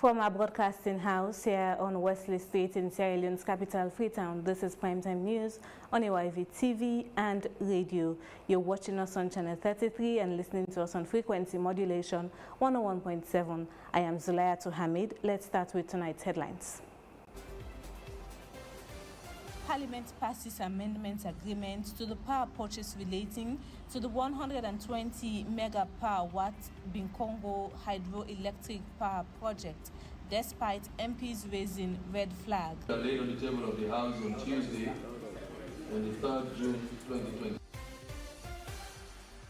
From our broadcasting house here on Wesley Street in Sierra Leone's capital, Freetown, this is Primetime News on AYV TV and radio. You're watching us on channel 33 and listening to us on frequency modulation 101.7. I am Zulaya Hamid. Let's start with tonight's headlines. Parliament passes amendment agreement to the power purchase relating to the 120 mega power watt Binkongo hydroelectric power project, despite MPs raising red flag. Laid on the table of the House on Tuesday, on the 3rd June 2020.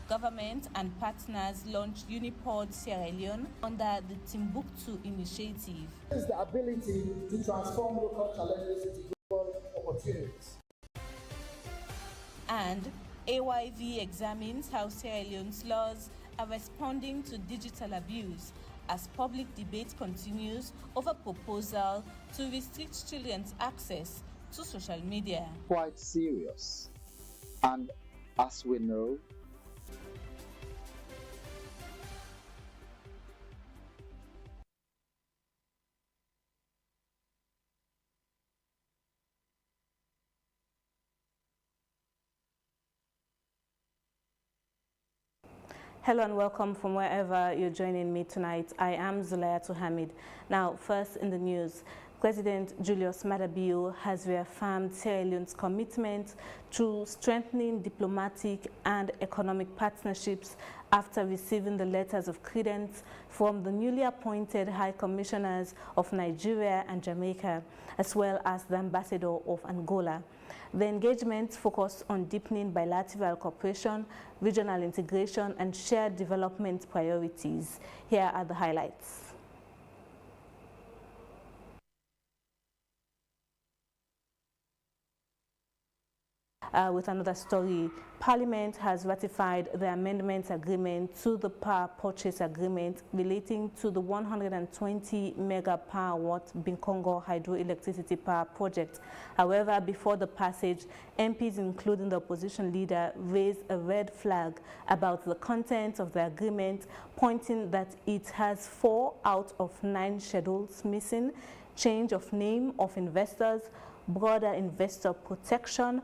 Government and partners launched Unipod Sierra Leone under the Timbuktu initiative. This is the ability to transform local challenges into global opportunities. And AYV examines how Sierra Leone's laws are responding to digital abuse as public debate continues over proposal to restrict children's access to social media. Quite serious. And as we know, hello and welcome from wherever you're joining me tonight. I am Zulaya Hamid. Now, first in the news, President Julius Maada Bio has reaffirmed Sierra Leone's commitment to strengthening diplomatic and economic partnerships after receiving the letters of credence from the newly appointed High Commissioners of Nigeria and Jamaica, as well as the Ambassador of Angola. The engagements focused on deepening bilateral cooperation, regional integration, and shared development priorities. Here are the highlights. With another story, Parliament has ratified the amendment agreement to the power purchase agreement relating to the 120 mega power watt Binkongo hydroelectricity power project. However, before the passage, MPs, including the opposition leader, raised a red flag about the content of the agreement, pointing that it has 4 out of 9 schedules missing, change of name of investors, broader investor protection,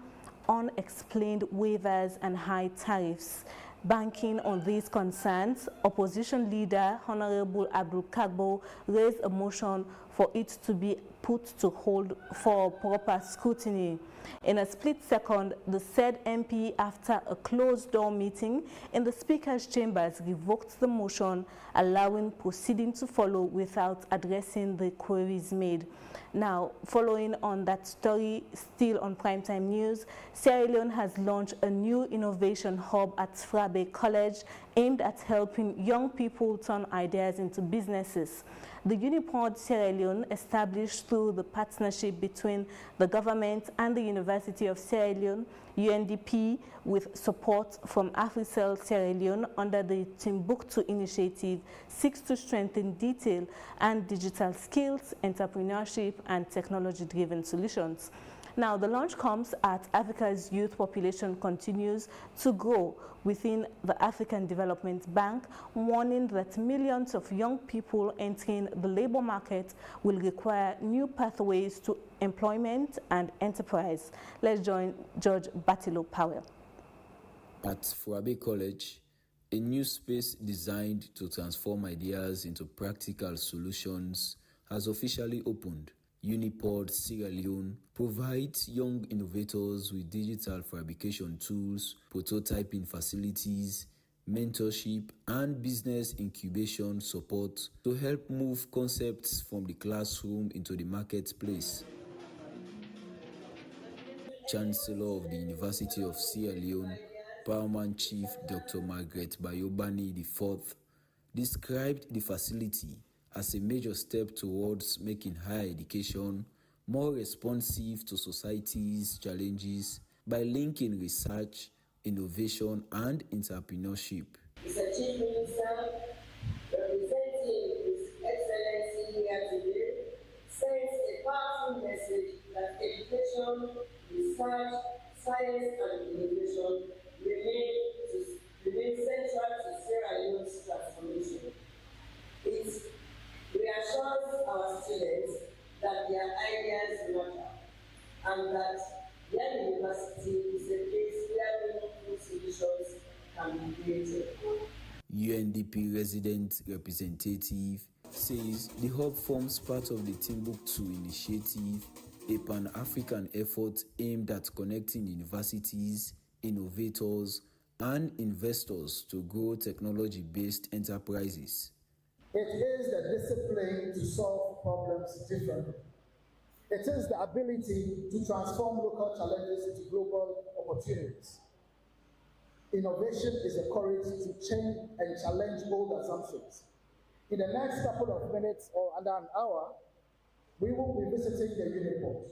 unexplained waivers and high tariffs. Banking on these concerns, opposition leader Honorable Abdul Kagbo raised a motion for it to be put to hold for proper scrutiny. In a split second, the said MP, after a closed-door meeting in the Speaker's chambers, revoked the motion, allowing proceeding to follow without addressing the queries made. Now, following on that story, still on Primetime News, Sierra Leone has launched a new innovation hub at Frabe College aimed at helping young people turn ideas into businesses. The Unipod Sierra Leone, established through the partnership between the government and the University of Sierra Leone, UNDP, with support from AfriCell Sierra Leone under the Timbuktu initiative, seeks to strengthen detail and digital skills, entrepreneurship, and technology-driven solutions. Now, the launch comes as Africa's youth population continues to grow within the African Development Bank, warning that millions of young people entering the labor market will require new pathways to employment and enterprise. Let's join George Batilo Powell. At Frabe College, a new space designed to transform ideas into practical solutions has officially opened. Unipod Sierra Leone provides young innovators with digital fabrication tools, prototyping facilities, mentorship, and business incubation support to help move concepts from the classroom into the marketplace. Chancellor of the University of Sierra Leone, Paramount Chief Dr. Margaret Bayobani IV, described the facility as a major step towards making higher education more responsive to society's challenges by linking research, innovation, and entrepreneurship. Mr. Chief Minister, representing His Excellency here today, sends a powerful message that education, research, science, and innovation remain central to Sierra Leone's transformation. It reassures their ideas matter, and that their university is a place where meaningful solutions can be created. UNDP resident representative says the hub forms part of the Timbuktu initiative, a pan-African effort aimed at connecting universities, innovators, and investors to grow technology-based enterprises. It is the discipline to solve problems differently. It is the ability to transform local challenges into global opportunities. Innovation is the courage to change and challenge old assumptions. In the next couple of minutes or under an hour, we will be visiting the uniport.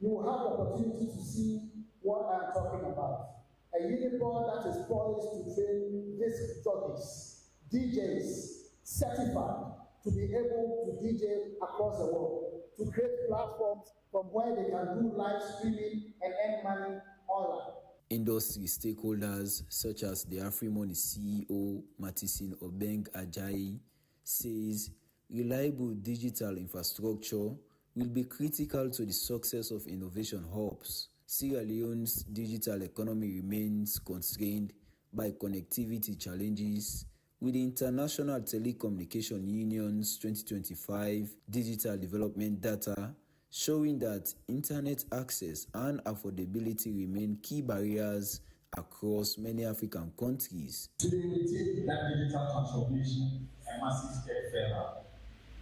You will have the opportunity to see what I'm talking about. A uniport that is poised to train disc jockeys, DJs, certified to be able to DJ across the world, to create platforms from where they can do live streaming and earn money online. Industry stakeholders such as the Afrimoni CEO, Matisin Obeng Ajayi, says reliable digital infrastructure will be critical to the success of innovation hubs. Sierra Leone's digital economy remains constrained by connectivity challenges, with the International Telecommunication Union's 2025 digital development data showing that internet access and affordability remain key barriers across many African countries. Today, we take that digital transformation a massive step further.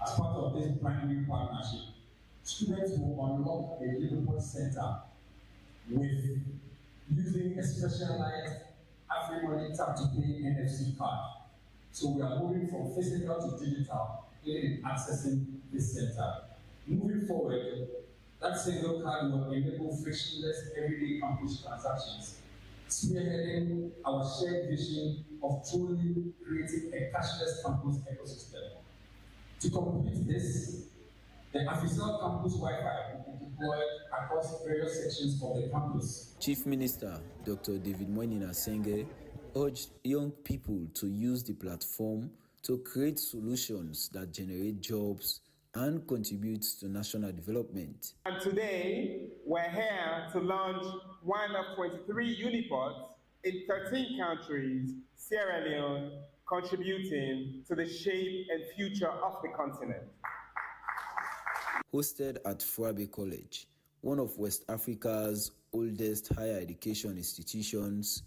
As part of this primary partnership, students will unlock a Uniport Center with using a specialized Afrimoni tap-to-pay NFC card. So we are moving from physical to digital in accessing this center. Moving forward, that single card will enable frictionless everyday campus transactions, spearheading our shared vision of truly creating a cashless campus ecosystem. To complete this, the Afisal campus Wi-Fi will be deployed across various sections of the campus. Chief Minister Dr. David Moinina Senge urged young people to use the platform to create solutions that generate jobs and contribute to national development. And today, we're here to launch one of 23 uniports in 13 countries, Sierra Leone, contributing to the shape and future of the continent. Hosted at Furabe College, one of West Africa's oldest higher education institutions,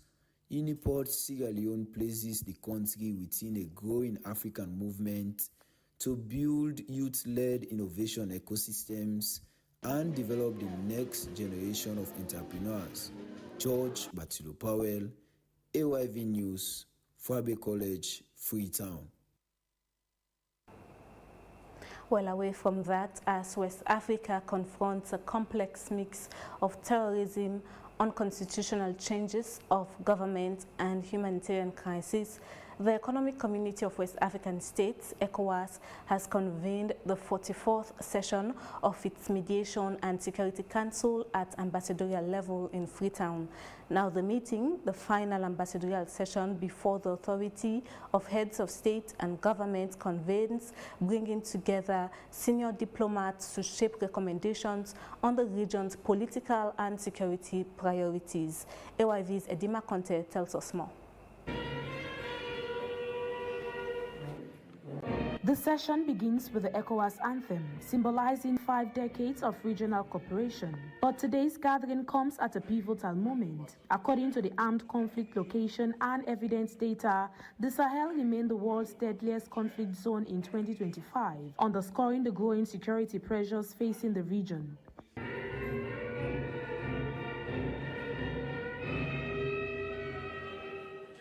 Uniport Sierra Leone places the country within a growing African movement to build youth-led innovation ecosystems and develop the next generation of entrepreneurs. George Batulo Powell, AYV News, Furabe College, Freetown. Well, away from that, as West Africa confronts a complex mix of terrorism, unconstitutional changes of government and humanitarian crisis, the Economic Community of West African States, ECOWAS, has convened the 44th session of its Mediation and Security Council at ambassadorial level in Freetown. Now the meeting, the final ambassadorial session before the authority of heads of state and government, convenes, bringing together senior diplomats to shape recommendations on the region's political and security priorities. AYV's Edima Conte tells us more. The session begins with the ECOWAS anthem, symbolizing 5 decades of regional cooperation. But today's gathering comes at a pivotal moment. According to the Armed Conflict Location and Evidence data, the Sahel remained the world's deadliest conflict zone in 2025, underscoring the growing security pressures facing the region.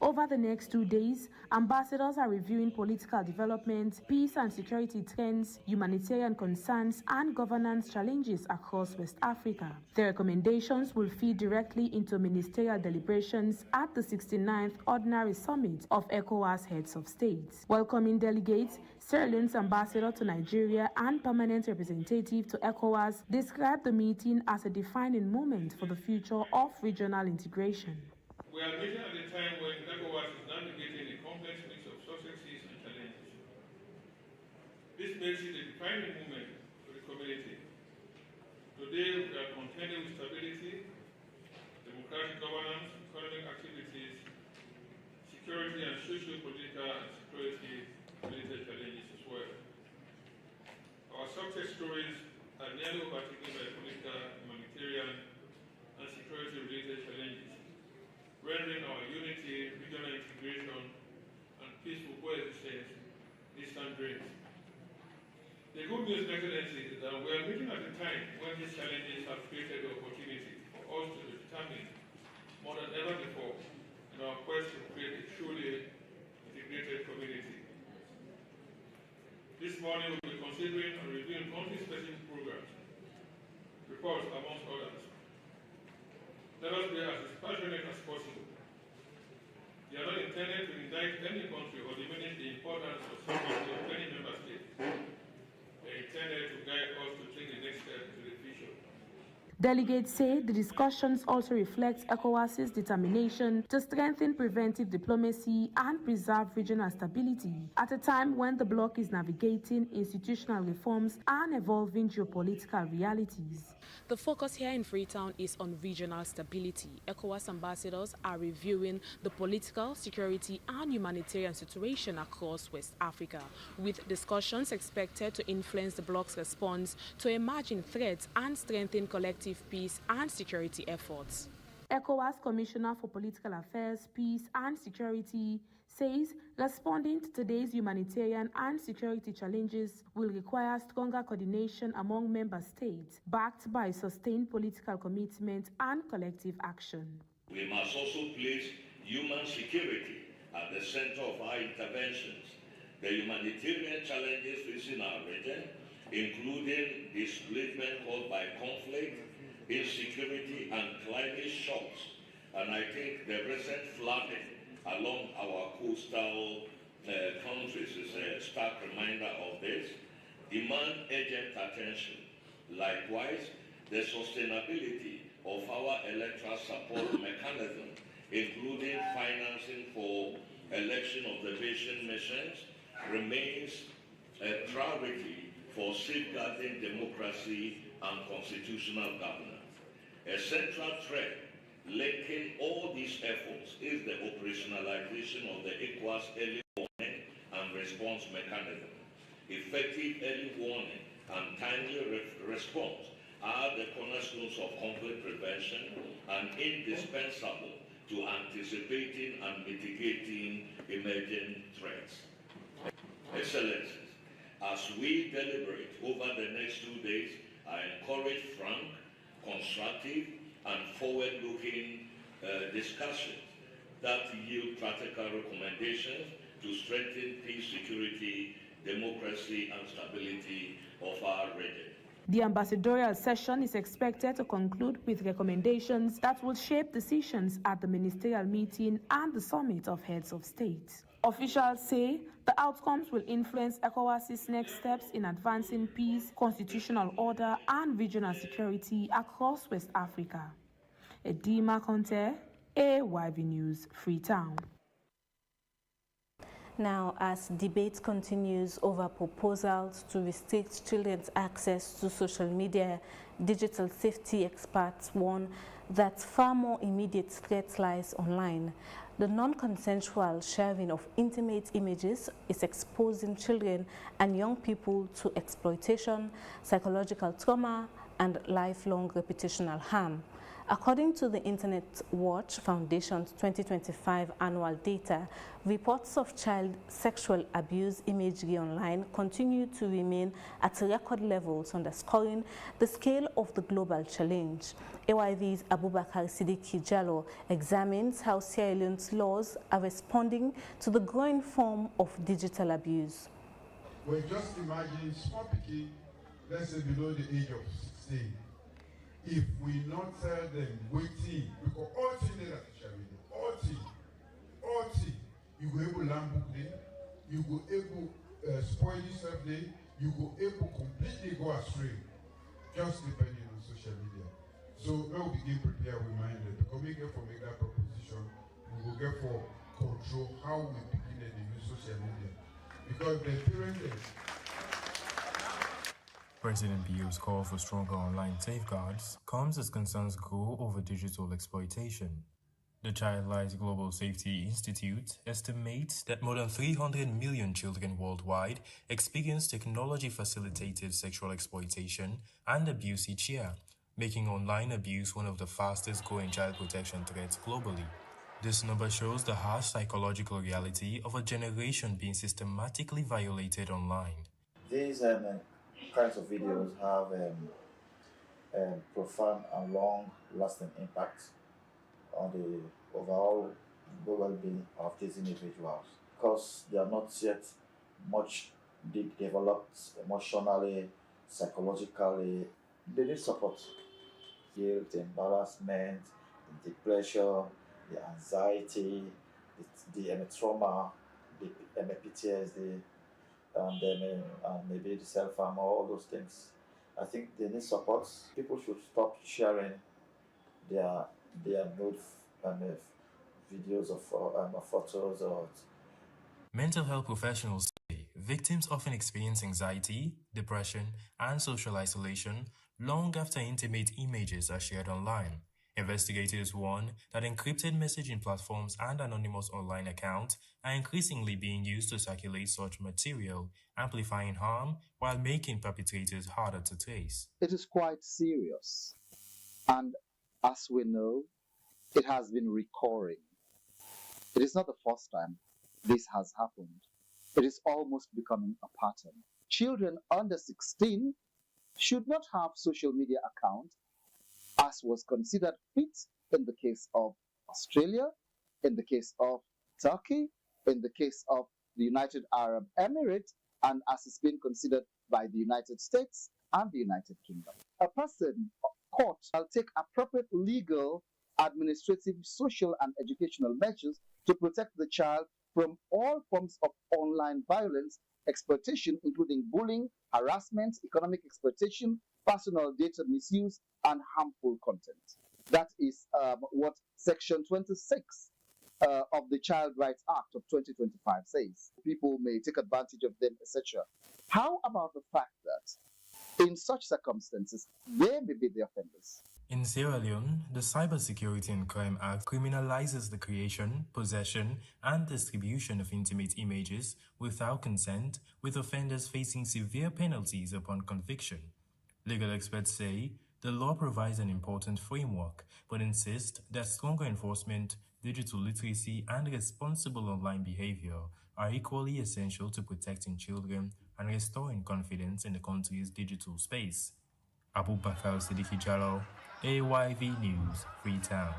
Over the next 2 days, ambassadors are reviewing political development, peace and security trends, humanitarian concerns, and governance challenges across West Africa. The recommendations will feed directly into ministerial deliberations at the 69th Ordinary Summit of ECOWAS Heads of States. Welcoming delegates, Sierra Leone's ambassador to Nigeria and permanent representative to ECOWAS described the meeting as a defining moment for the future of regional integration. We are meeting at a time when ECOWAS is navigating a complex mix of successes and challenges. This makes it a defining moment for the community security and socio-political and security-related challenges as well. Our success stories are nearly overtaken by political, humanitarian, and security-related challenges, rendering our unity, regional integration, and peaceful coexistence distant dreams. The good news, Excellency, is that we are meeting at a time when these challenges have created the opportunity for us to be determined more than ever before in our quest to create a truly integrated community. This morning we'll be considering and reviewing country-specific programs, reports amongst others. Let us be as dispassionate as possible. They are not intended to indict any country or diminish the importance or sovereignty of any member state. They are intended to guide us to take the next step into the future. Delegates say the discussions also reflect ECOWAS's determination to strengthen preventive diplomacy and preserve regional stability at a time when the bloc is navigating institutional reforms and evolving geopolitical realities. The focus here in Freetown is on regional stability. ECOWAS ambassadors are reviewing the political, security, and humanitarian situation across West Africa, with discussions expected to influence the bloc's response to emerging threats and strengthen collective peace and security efforts. ECOWAS Commissioner for Political Affairs, Peace and Security says responding to today's humanitarian and security challenges will require stronger coordination among member states, backed by sustained political commitment and collective action. We must also place human security at the center of our interventions. The humanitarian challenges facing our region, including displacement caused by conflict, insecurity, and climate shocks, and I think the recent flooding along our coastal countries is a stark reminder of this, demand urgent attention. Likewise, the sustainability of our electoral support mechanism, including financing for election observation missions, remains a priority for safeguarding democracy and constitutional governance. A central thread linking all these efforts is the operationalization of the ECOWAS early warning and response mechanism. Effective early warning and timely response are the cornerstones of conflict prevention and indispensable to anticipating and mitigating emerging threats. Excellencies, as we deliberate over the next 2 days, I encourage frank, constructive, and forward-looking discussions that yield practical recommendations to strengthen peace, security, democracy, and stability of our region. The ambassadorial session is expected to conclude with recommendations that will shape decisions at the ministerial meeting and the summit of heads of state. Officials say the outcomes will influence ECOWAS's next steps in advancing peace, constitutional order, and regional security across West Africa. Edima Conte, AYV News, Freetown. Now, as debate continues over proposals to restrict children's access to social media, digital safety experts warn that far more immediate threat lies online. The non-consensual sharing of intimate images is exposing children and young people to exploitation, psychological trauma, and lifelong reputational harm. According to the Internet Watch Foundation's 2025 annual data, reports of child sexual abuse imagery online continue to remain at record levels, underscoring the scale of the global challenge. AYV's Abubakar Siddiqui Jallo examines how Sierra Leone's laws are responding to the growing form of digital abuse. Well, just imagine small pikin, let's say below the age of 16. If we not tell them waiting, because all things they are social media, all things, you go able land book day, you go able spoil yourself day, you go able completely go astray, just depending on social media. So when we begin prepare, we mind it, because we get for make that proposition, we will get for control how we begin to use social media, because the parents. President Bio's call for stronger online safeguards comes as concerns grow over digital exploitation. The Child Rights Global Safety Institute estimates that more than 300 million children worldwide experience technology-facilitated sexual exploitation and abuse each year, making online abuse one of the fastest-growing child protection threats globally. This number shows the harsh psychological reality of a generation being systematically violated online. These kinds of videos have profound and long-lasting impact on the overall well-being of these individuals because they are not yet much developed emotionally, psychologically. They need support. Guilt, embarrassment, the depression, the anxiety, the trauma, the PTSD, and maybe the self-harm, all those things. I think they need support. People should stop sharing their nude videos of photos or. Mental health professionals say victims often experience anxiety, depression, and social isolation long after intimate images are shared online. Investigators warn that encrypted messaging platforms and anonymous online accounts are increasingly being used to circulate such material, amplifying harm while making perpetrators harder to trace. It is quite serious, and as we know, it has been recurring. It is not the first time this has happened. It is almost becoming a pattern. Children under 16 should not have social media accounts, as was considered fit in the case of Australia, in the case of Turkey, in the case of the United Arab Emirates, and as is being considered by the United States and the United Kingdom. A person caught will take appropriate legal, administrative, social, and educational measures to protect the child from all forms of online violence, exploitation, including bullying, harassment, economic exploitation, personal data misuse, and harmful content. That is what Section 26 of the Child Rights Act of 2025 says. People may take advantage of them, etc. How about the fact that in such circumstances, they may be the offenders? In Sierra Leone, the Cybersecurity and Crime Act criminalizes the creation, possession, and distribution of intimate images without consent, with offenders facing severe penalties upon conviction. Legal experts say the law provides an important framework, but insist that stronger enforcement, digital literacy, and responsible online behavior are equally essential to protecting children and restoring confidence in the country's digital space. Abubakar Siddiqui Jallo, AYV News, Freetown.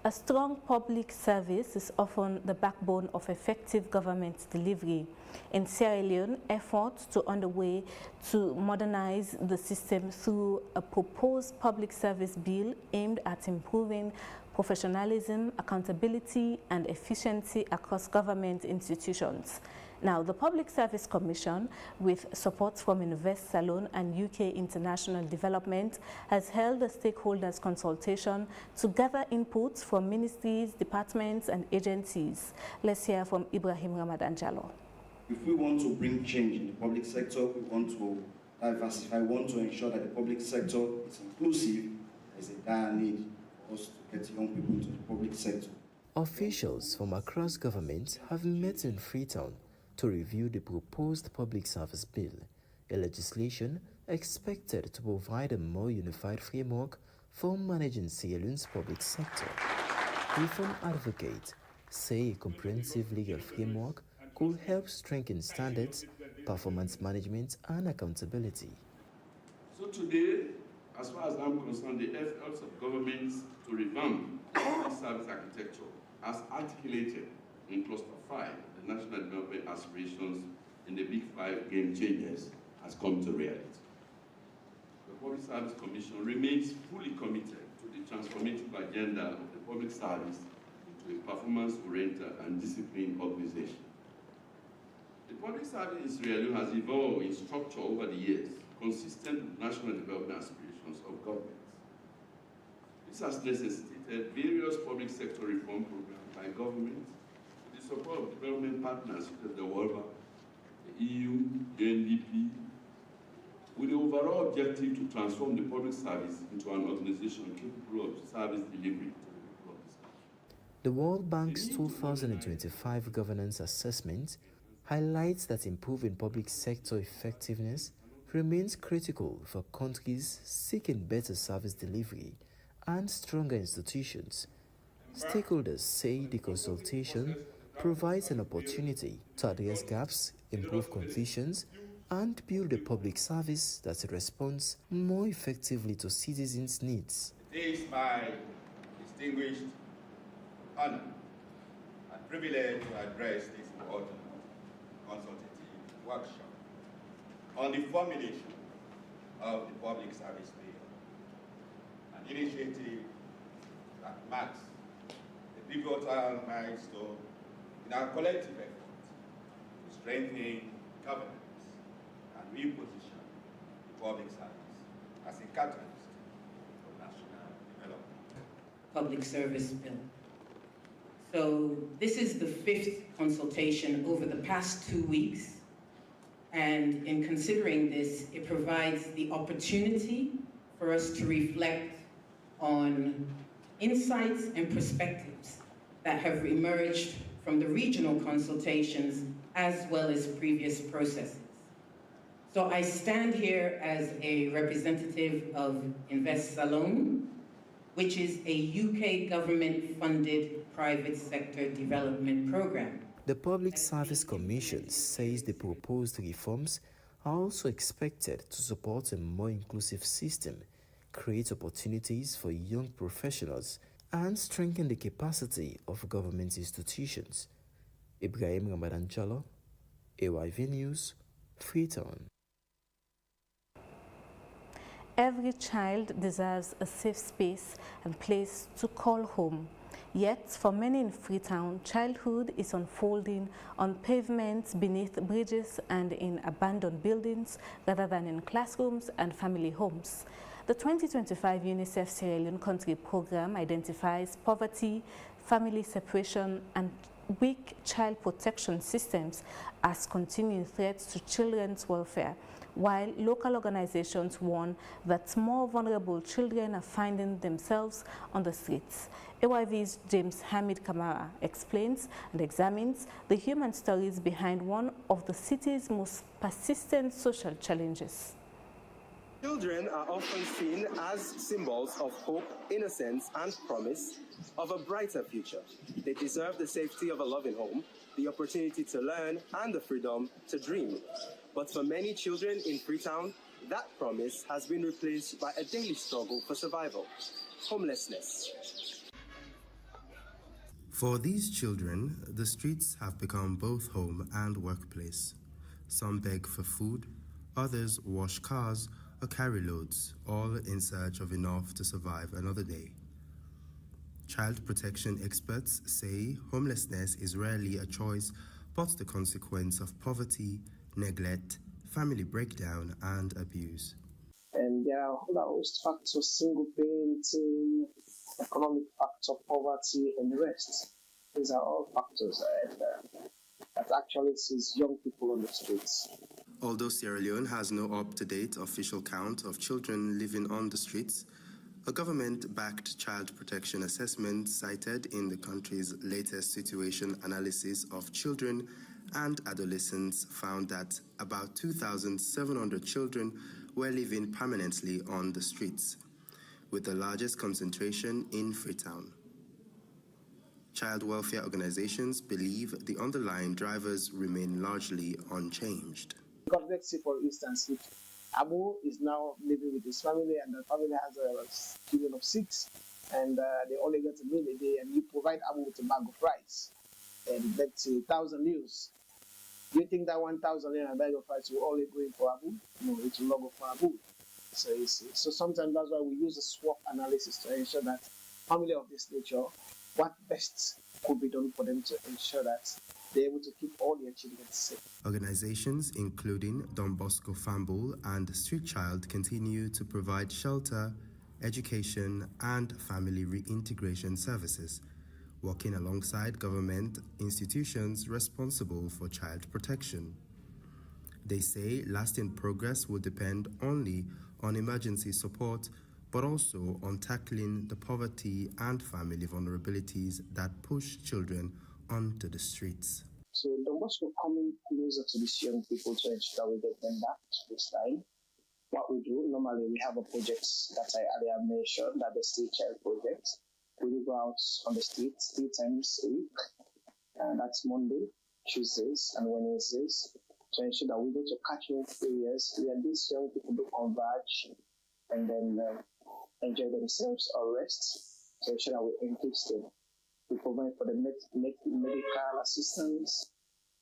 A strong public service is often the backbone of effective government delivery. In Sierra Leone, efforts are underway to modernize the system through a proposed public service bill aimed at improving professionalism, accountability, and efficiency across government institutions. Now, the Public Service Commission, with support from Invest Salon and UK International Development, has held a stakeholders consultation to gather inputs from ministries, departments, and agencies. Let's hear from Ibrahim Ramadan Jallo. If we want to bring change in the public sector, we want to diversify, we want to ensure that the public sector is inclusive, there's a dire need for us to get young people into the public sector. Officials from across government have met in Freetown to review the proposed public service bill, a legislation expected to provide a more unified framework for managing Sierra Leone's public sector. Reform advocates say a comprehensive legal framework could help strengthen standards, performance management, and accountability. So today, as far as I'm concerned, the efforts of governments to revamp the public service architecture as articulated in Cluster 5, the National Development Aspirations in the Big Five Game Changers, has come to reality. The Public Service Commission remains fully committed to the transformative agenda of the public service into a performance-oriented and disciplined organization. The public service in Sierra Leone has evolved in structure over the years, consistent with national development aspirations of governments. This has necessitated various public sector reform programs by governments, with the support of development partners such as the World Bank, the EU, the UNDP, with the overall objective to transform the public service into an organization capable of service delivery to the people of this country. The World Bank's 2025 Governance Assessment highlights that improving public sector effectiveness remains critical for countries seeking better service delivery and stronger institutions. Stakeholders say the consultation provides an opportunity to address gaps, improve conditions, and build a public service that responds more effectively to citizens' needs. It is my distinguished honor and privilege to address this important consultative workshop on the formulation of the Public Service Bill, an initiative that marks a pivotal milestone in our collective effort to strengthen governance and reposition the public service as a catalyst for national development. Public Service Bill. So this is the 5th consultation over the past 2 weeks. And in considering this, it provides the opportunity for us to reflect on insights and perspectives that have emerged from the regional consultations as well as previous processes. So I stand here as a representative of Invest Salone, which is a UK government-funded private sector development program. The Public Service Commission says the proposed reforms are also expected to support a more inclusive system, create opportunities for young professionals, and strengthen the capacity of government institutions. Ibrahim Ramadan Chalo, AYV News, Freetown. Every child deserves a safe space and place to call home. Yet, for many in Freetown, childhood is unfolding on pavements, beneath bridges, and in abandoned buildings rather than in classrooms and family homes. The 2025 UNICEF Sierra Leone Country Program identifies poverty, family separation, and weak child protection systems as continuing threats to children's welfare, while local organizations warn that more vulnerable children are finding themselves on the streets. AYV's James Hamid Kamara explains and examines the human stories behind one of the city's most persistent social challenges. Children are often seen as symbols of hope, innocence, and promise of a brighter future. They deserve the safety of a loving home, the opportunity to learn, and the freedom to dream. But for many children in Freetown, that promise has been replaced by a daily struggle for survival: homelessness. For these children, the streets have become both home and workplace. Some beg for food, others wash cars or carry loads, all in search of enough to survive another day. Child protection experts say homelessness is rarely a choice, but the consequence of poverty, neglect, family breakdown, and abuse. And there are other host factors: single parenting, economic factor, poverty, and the rest. These are all factors that actually sees young people on the streets. Although Sierra Leone has no up-to-date official count of children living on the streets, a government-backed child protection assessment cited in the country's latest situation analysis of children and adolescents found that about 2,700 children were living permanently on the streets, with the largest concentration in Freetown. Child welfare organizations believe the underlying drivers remain largely unchanged. Because let's say, for instance, if Abu is now living with his family and the family has a children of 6 and they only get a meal a day, and you provide Abu with a bag of rice and let's say 1,000 news. Do you think that 1,000 and a bag of rice will only go in for Abu? No, it will not go for Abu. So sometimes that's why we use a SWOT analysis to ensure that family of this nature, what best could be done for them to ensure that they're able to keep all their children safe. Organizations including Don Bosco Fambul and Street Child continue to provide shelter, education, and family reintegration services, working alongside government institutions responsible for child protection. They say lasting progress will depend only on emergency support, but also on tackling the poverty and family vulnerabilities that push children onto the streets. So Don Bosco coming closer to these young people to ensure that we get them back this time. What we do, normally we have a project that I earlier mentioned, that the Street Child Project. We go out on the streets 3 times a week, and that's Monday, Tuesdays, and Wednesdays, to ensure that we go to catchment areas where these young people do converge and then enjoy themselves or rest, to ensure that we engage them. We provide for the medical assistance,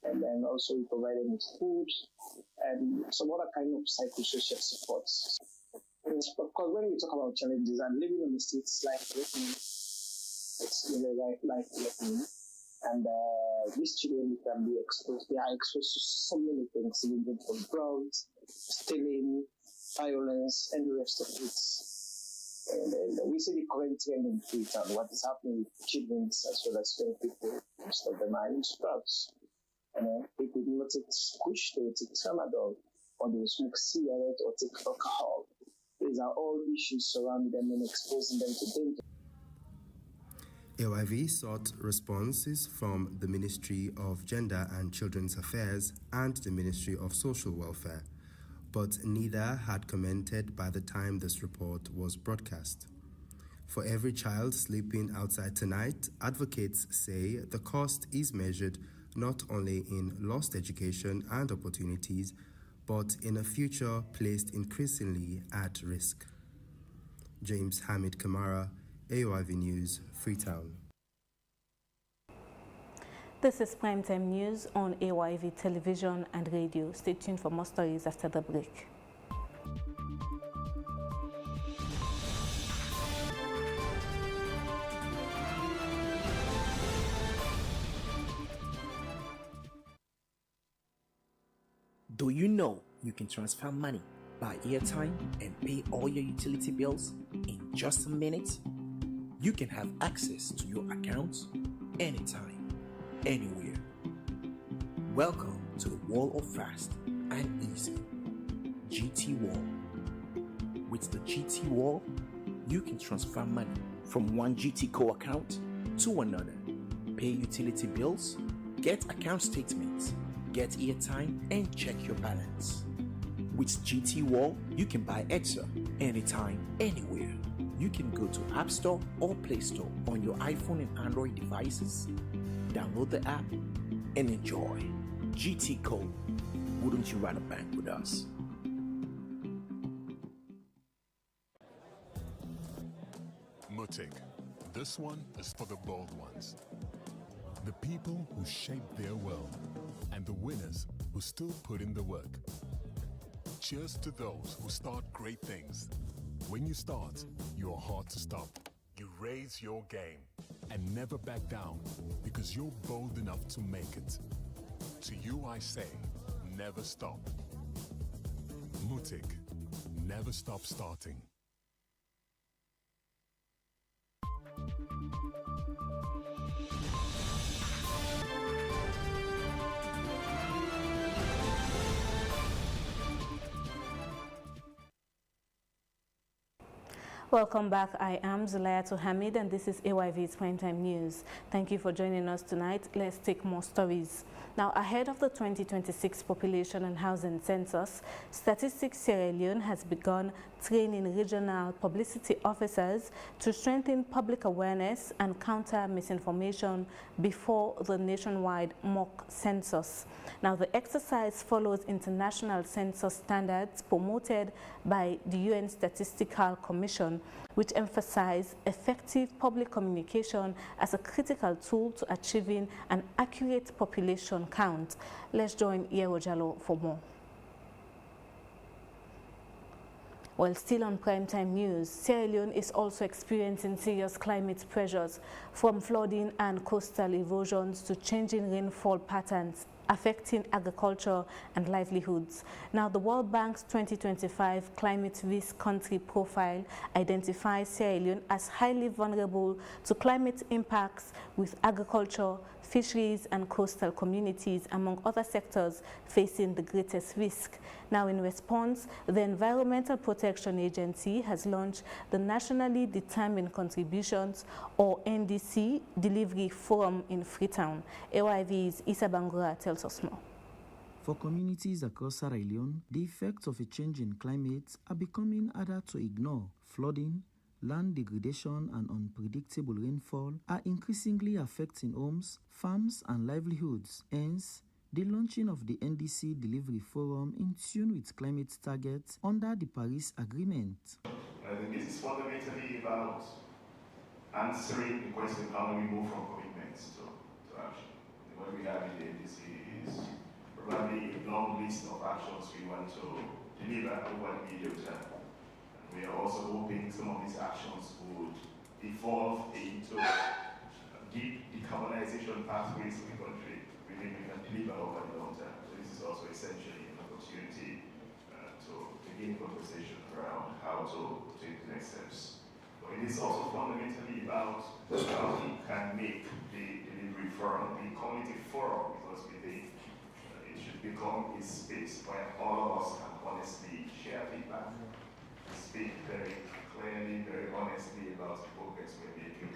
and then also we provide them with food and some other kind of psychosocial supports. Of course, when we talk about challenges and living on the streets, it's really life threatening. And these children can be exposed. They are exposed to so many things, even from drugs, stealing, violence, and the rest of it. And we see the current trend in Freetown, what is happening with children as well as young people. Most of them are in drugs. And people do not take push, they take tramadol, or they smoke cigarette or take alcohol. These are all issues surrounding them and exposing them to danger. AYV sought responses from the Ministry of Gender and Children's Affairs and the Ministry of Social Welfare, but neither had commented by the time this report was broadcast. For every child sleeping outside tonight, advocates say the cost is measured not only in lost education and opportunities, but in a future placed increasingly at risk. James Hamid Kamara, AOIV News, Freetown. This is Primetime News on AYV Television and Radio. Stay tuned for more stories after the break. Do you know you can transfer money, buy airtime, and pay all your utility bills in just a minute? You can have access to your accounts anytime, anywhere. Welcome to the world of fast and easy. GT Wall. With the GT Wall, you can transfer money from one GTCO account to another, pay utility bills, get account statements, get airtime, and check your balance. With GT Wall, you can buy Exa anytime, anywhere. You can go to App Store or Play Store on your iPhone and Android devices, download the app, and enjoy. GTCO. Wouldn't you rather bank with us? Mutig. This one is for the bold ones. The people who shaped their world, and the winners who still put in the work. Cheers to those who start great things. When you start, you're hard to stop. You raise your game and never back down because you're bold enough to make it. To you I say, never stop. Mutig, never stop starting. Welcome back. I am Zulayatu Hamid and this is AYV's Primetime News. Thank you for joining us tonight. Let's take more stories. Now, ahead of the 2026 Population and Housing Census, Statistics Sierra Leone has begun training regional publicity officers to strengthen public awareness and counter misinformation before the nationwide mock census. Now, the exercise follows international census standards promoted by the UN Statistical Commission, which emphasize effective public communication as a critical tool to achieving an accurate population count. Let's join Yero Jallo for more. While still on Primetime News, Sierra Leone is also experiencing serious climate pressures, from flooding and coastal erosions to changing rainfall patterns affecting agriculture and livelihoods. Now, the World Bank's 2025 Climate Risk Country Profile identifies Sierra Leone as highly vulnerable to climate impacts, with agriculture, fisheries and coastal communities, among other sectors, facing the greatest risk. Now, in response, the Environmental Protection Agency has launched the Nationally Determined Contributions, or NDC, Delivery Forum in Freetown. AYV's Issa Bangura tells us more. For communities across Sierra Leone, the effects of a changing climate are becoming harder to ignore. Flooding, land degradation and unpredictable rainfall are increasingly affecting homes, farms and livelihoods. Hence, the launching of the NDC Delivery Forum in tune with climate targets under the Paris Agreement. I think it is fundamentally about answering the question, how do we move from commitments to action? What we have in the NDC is probably a long list of actions we want to deliver over the medium term. We are also hoping some of these actions would evolve into deep decarbonization pathways in the country we can deliver over the long term. So this is also essentially an opportunity to begin conversation around how to take the next steps. But it is also fundamentally about how we can make the delivery forum a community forum, because we think it should become a space where all of us can honestly share feedback, speak very clearly, very honestly about the progress we're making.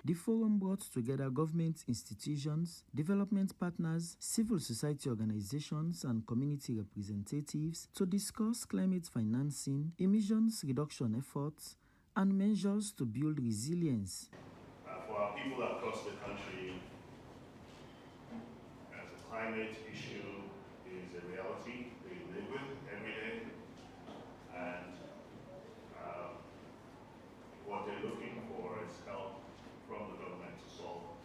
The forum brought together government institutions, development partners, civil society organizations, and community representatives to discuss climate financing, emissions reduction efforts, and measures to build resilience. For our people across the country, as a climate issue is a reality they live with every day, and what they're looking for is help from the government to solve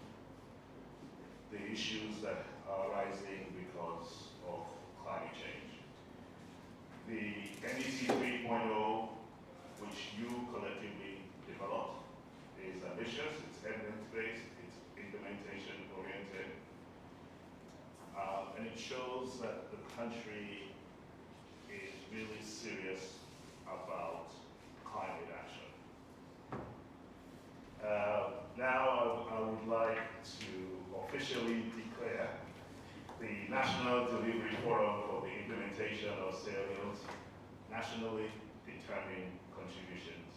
the issues that are rising because of climate change. The NDC 3.0, which you collectively developed, is ambitious, it's evidence-based, it's implementation-oriented, and it shows that the country is really serious about climate action. Now I would like to officially declare the National Delivery Forum for the implementation of Sierra Leone's nationally determined contributions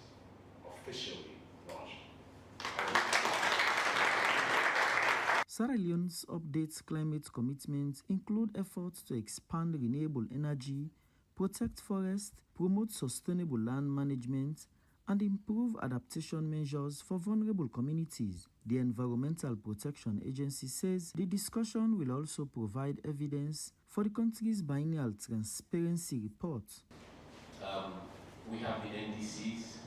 officially launched. Sierra Leone's updates climate commitments include efforts to expand renewable energy, protect forests, promote sustainable land management, and improve adaptation measures for vulnerable communities. The Environmental Protection Agency says the discussion will also provide evidence for the country's biennial transparency report. We have the NDCs,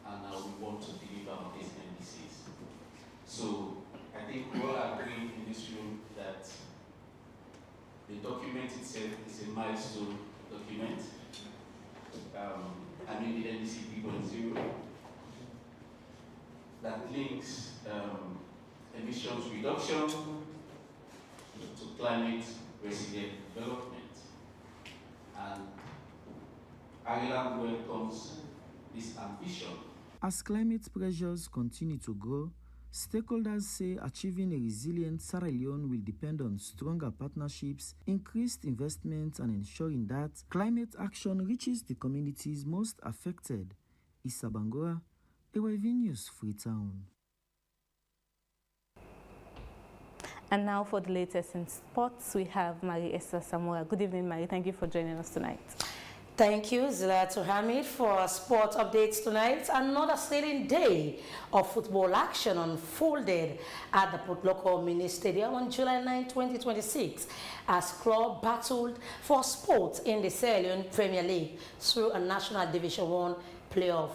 and now we want to deliver on these NDCs. So I think we all agree in this room that the document itself is a milestone document. I mean the NDC 3.0 that links emissions reduction to climate resilient development. And Ireland welcomes this ambition. As climate pressures continue to grow, stakeholders say achieving a resilient Sierra Leone will depend on stronger partnerships, increased investment, and ensuring that climate action reaches the communities most affected. Issa Bangura, AYV News, Freetown. And now for the latest in sports, we have Marie Esther Samora. Good evening, Marie. Thank you for joining us tonight. Thank you, Zilatu Hamid, for our sport updates tonight. Another thrilling day of football action unfolded at the Port Loko Mini Stadium on July 9, 2026, as club battled for spots in the Sierra Leone Premier League through a National Division 1 playoff.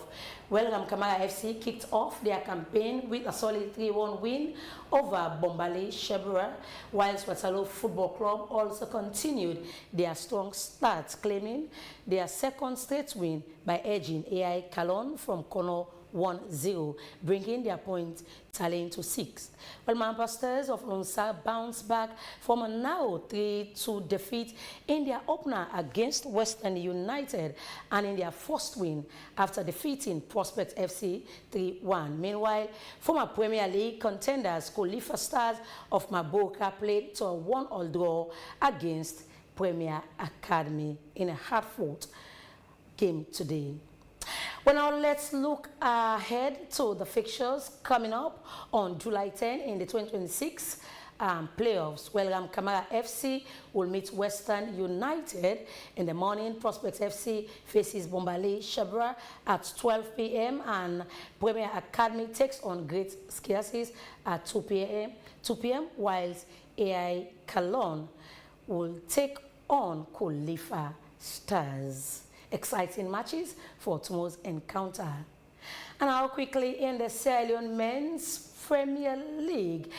Welcome Kamara FC kicked off their campaign with a solid 3-1 win over Bombali Shebura, whilst Waterloo Football Club also continued their strong start, claiming their second straight win by edging AI Calon from corner 1-0, bringing their point tally to 6. Well, Mamba Stars of Lonsa bounced back from a narrow 3-2 defeat in their opener against Western United and in their first win after defeating Prospect FC 3-1. Meanwhile, former Premier League contenders Khalifa Stars of Maboka played to a 1-1 draw against Premier Academy in a hard-fought game today. Well, now let's look ahead to the fixtures coming up on July 10 in the 2026 playoffs. Well, Kamara FC will meet Western United in the morning. Prospect FC faces Bombali Shabra at 12 p.m. and Premier Academy takes on Great Skiasis at 2 p.m. whilst AI Kalon will take on Khalifa Stars. Exciting matches for tomorrow's encounter. And now quickly in the Sierra Leone Men's Premier League,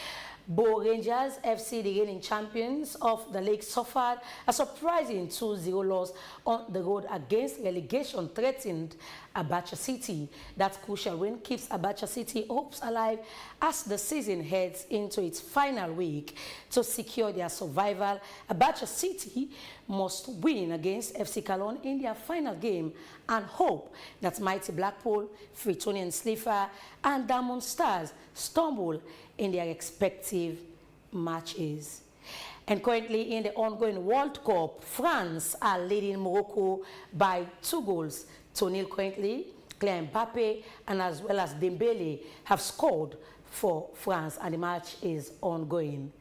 Bo Rangers FC, the reigning champions of the league, suffered a surprising 2-0 loss on the road against relegation-threatened Abacha City. That crucial win keeps Abacha City hopes alive as the season heads into its final week. To secure their survival, Abacha City must win against FC Kalon in their final game and hope that mighty Blackpool, Freetonian Slipher and Diamond Stars stumble in their respective matches. And currently in the ongoing World Cup, France are leading Morocco by 2-0 currently. Kylian Mbappe and as well as Dembele have scored for France and the match is ongoing.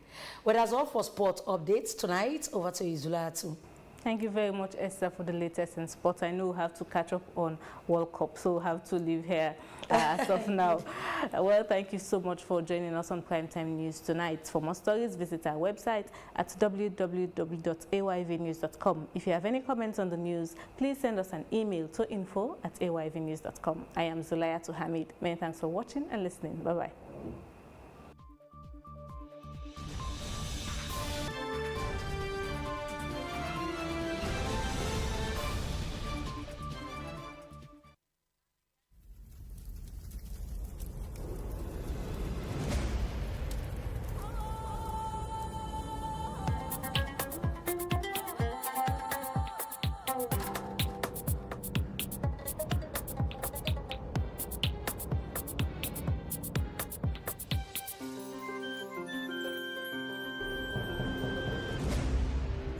Well, that's all for sport updates tonight. Over to you, Zulatu. Thank you very much, Esther, for the latest in sports. I know we have to catch up on World Cup, so we'll have to leave here as of now. Well, thank you so much for joining us on Primetime News tonight. For more stories, visit our website at www.ayvnews.com. If you have any comments on the news, please send us an email to info@ayvnews.com. I am Zulayatu Hamid. Many thanks for watching and listening. Bye-bye.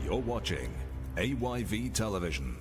You're watching AYV Television.